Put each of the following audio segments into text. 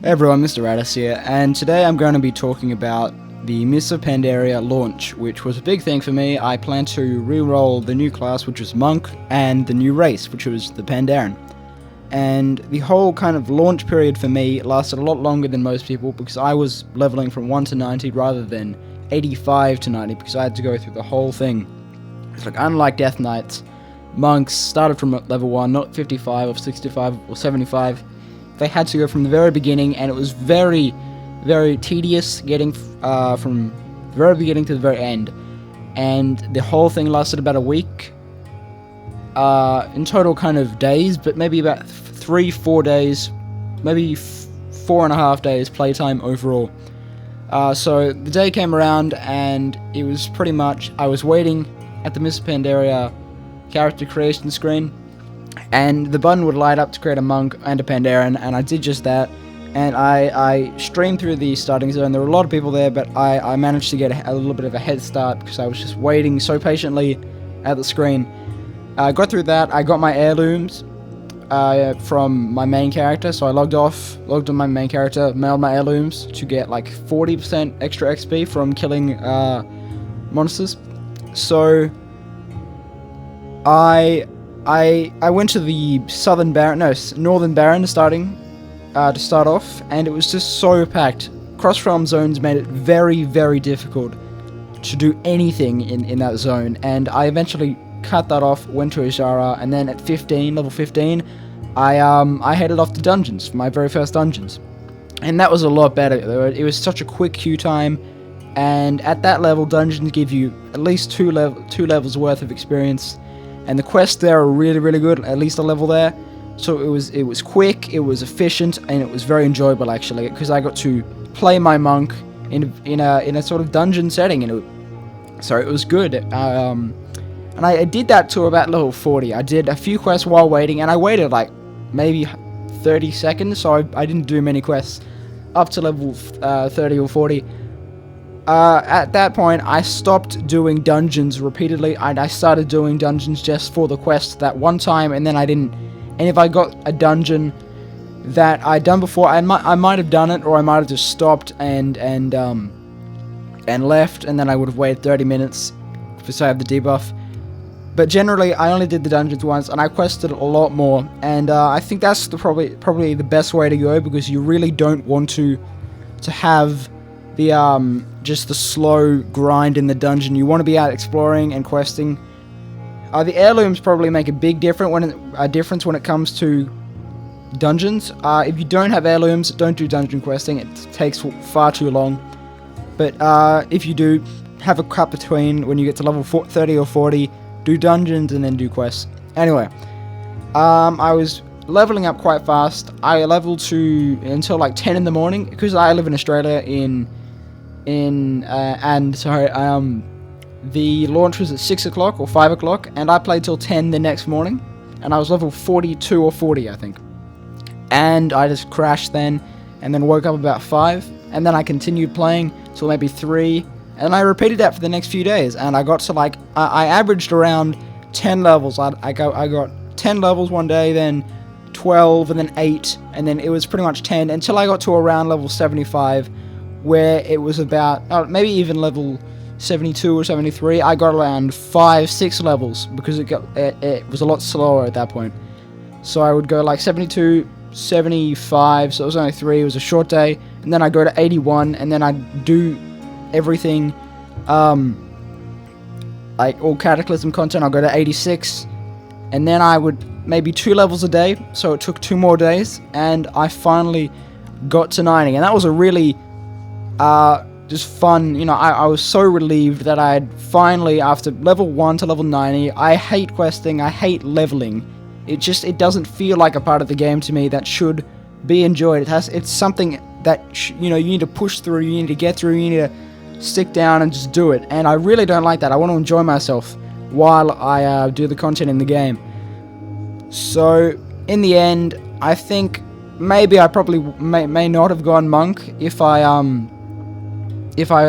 Hey everyone, Mr. Radis here, and today I'm going to be talking about the Mists of Pandaria launch, which was a big thing for me. I plan to re-roll the new class, which was Monk, and the new race, which was the Pandaren. And the whole kind of launch period for me lasted a lot longer than most people, because I was leveling from 1 to 90 rather than 85 to 90, because I had to go through the whole thing. It's like, unlike Death Knights, Monks started from level 1, not 55 or 65 or 75. They had to go from the very beginning, and it was very, very tedious getting from the very beginning to the very end. And the whole thing lasted about a week. In total, kind of days, but maybe about 3-4 days, maybe 4.5 days playtime overall. So the day came around, and it was pretty much I was waiting at the Mists of Pandaria character creation screen, and the button would light up to create a monk and a Pandaren, and I did just that. And I streamed through the starting zone. There were a lot of people there, but I managed to get a little bit of a head start because I was just waiting so patiently at the screen. I got through that. I got my heirlooms from my main character, so I logged on my main character, mailed my heirlooms to get like 40% extra XP from killing monsters. So I went to the Northern Baron to start off, and it was just so packed. Cross-realm zones made it very, very difficult to do anything in that zone, and I eventually cut that off, went to Ishara, and then at level 15, I headed off to dungeons for my very first dungeons. And that was a lot better. It was such a quick queue time, and at that level, dungeons give you at least two levels worth of experience. And the quests there are really, really good, at least a level there. So it was quick, it was efficient, and it was very enjoyable actually, because I got to play my monk in a sort of dungeon setting, and so it was good. And I did that to about level 40. I did a few quests while waiting, and I waited like maybe 30 seconds, so I didn't do many quests up to level 30 or 40. At that point, I stopped doing dungeons repeatedly, and I started doing dungeons just for the quest that one time, and then I didn't. And if I got a dungeon that I'd done before, I might have done it, or I might have just stopped and left, and then I would have waited 30 minutes to have the debuff. But generally, I only did the dungeons once, and I quested a lot more, and I think that's probably the best way to go, because you really don't want to have the just the slow grind in the dungeon. You want to be out exploring and questing. The heirlooms probably make a big difference when it comes to dungeons. If you don't have heirlooms, don't do dungeon questing. It takes far too long. But if you do, have a cut between when you get to level 30 or 40, do dungeons and then do quests. Anyway, I was leveling up quite fast. I leveled to until like 10 in the morning, because I live in Australia the launch was at 6 o'clock or 5 o'clock, and I played till 10 the next morning, and I was level 42 or 40, I think. And I just crashed then, and then woke up about 5, and then I continued playing till maybe 3, and I repeated that for the next few days, and I got to like, I averaged around 10 levels. I got 10 levels one day, then 12, and then 8, and then it was pretty much 10, until I got to around level 75, where it was about, maybe even level 72 or 73, I got around 5-6 levels, because it was a lot slower at that point. So I would go like 72, 75, so it was only 3, it was a short day, and then I'd go to 81, and then I'd do everything, like all Cataclysm content, I'll go to 86, and then I would maybe 2 levels a day, so it took 2 more days, and I finally got to 90, and that was a really just fun, I was so relieved that I had finally, after level 1 to level 90, I hate questing, I hate leveling. It doesn't feel like a part of the game to me that should be enjoyed. It's something that, you need to push through, you need to get through, you need to stick down and just do it. And I really don't like that. I want to enjoy myself while I do the content in the game. So, in the end, I think maybe I probably may not have gone monk if I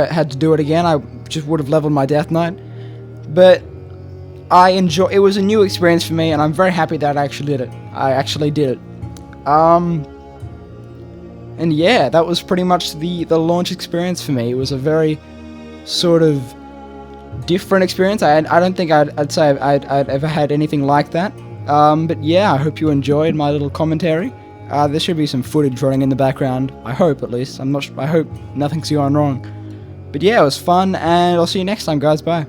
had to do it again. I just would have leveled my Death Knight. But it was a new experience for me, and I'm very happy that I actually did it. And yeah, that was pretty much the launch experience for me. It was a very sort of different experience. I don't think I'd say I'd ever had anything like that. But yeah, I hope you enjoyed my little commentary. There should be some footage running in the background. I hope, at least. I hope nothing's going wrong. But yeah, it was fun, and I'll see you next time, guys. Bye.